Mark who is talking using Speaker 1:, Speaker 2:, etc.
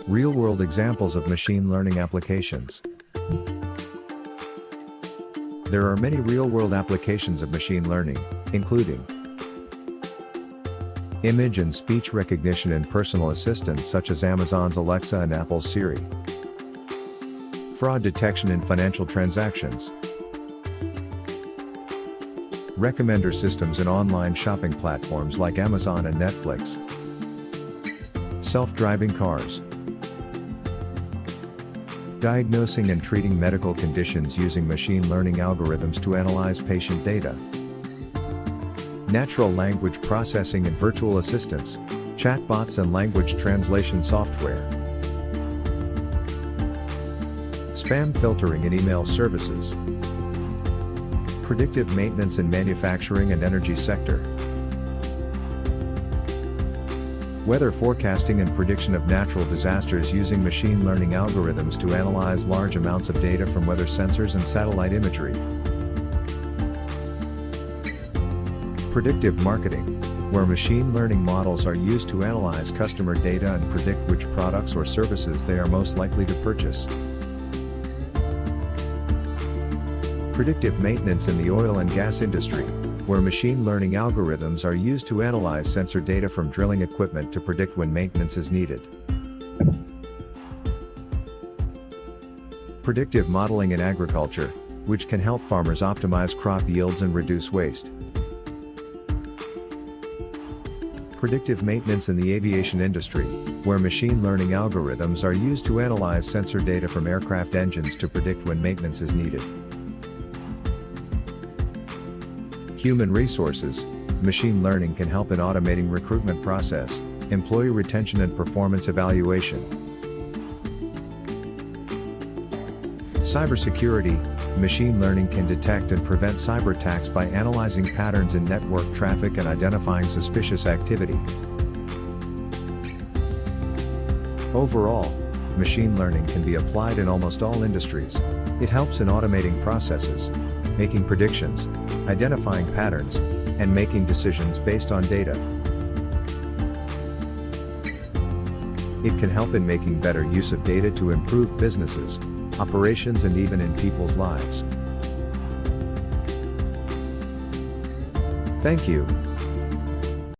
Speaker 1: Real-world examples of machine learning applications. There are many real-world applications of machine learning, including image and speech recognition in personal assistants such as Amazon's Alexa and Apple's Siri. Fraud detection in financial transactions. Recommender systems in online shopping platforms like Amazon and Netflix. Self-driving cars. Diagnosing and treating medical conditions using machine learning algorithms to analyze patient data. Natural language processing and virtual assistants, chatbots and language translation software. Spam filtering in email services. Predictive maintenance in manufacturing and energy sector. Weather forecasting and prediction of natural disasters using machine learning algorithms to analyze large amounts of data from weather sensors and satellite imagery. Predictive marketing, where machine learning models are used to analyze customer data and predict which products or services they are most likely to purchase. Predictive maintenance in the oil and gas industry, where machine learning algorithms are used to analyze sensor data from drilling equipment to predict when maintenance is needed. Predictive modeling in agriculture, which can help farmers optimize crop yields and reduce waste. Predictive maintenance in the aviation industry, where machine learning algorithms are used to analyze sensor data from aircraft engines to predict when maintenance is needed. Human resources, machine learning can help in automating recruitment process, employee retention and performance evaluation. Cybersecurity, machine learning can detect and prevent cyber attacks by analyzing patterns in network traffic and identifying suspicious activity. Overall, machine learning can be applied in almost all industries. It helps in automating processes, making predictions, identifying patterns, and making decisions based on data. It can help in making better use of data to improve businesses, operations and even in people's lives. Thank you.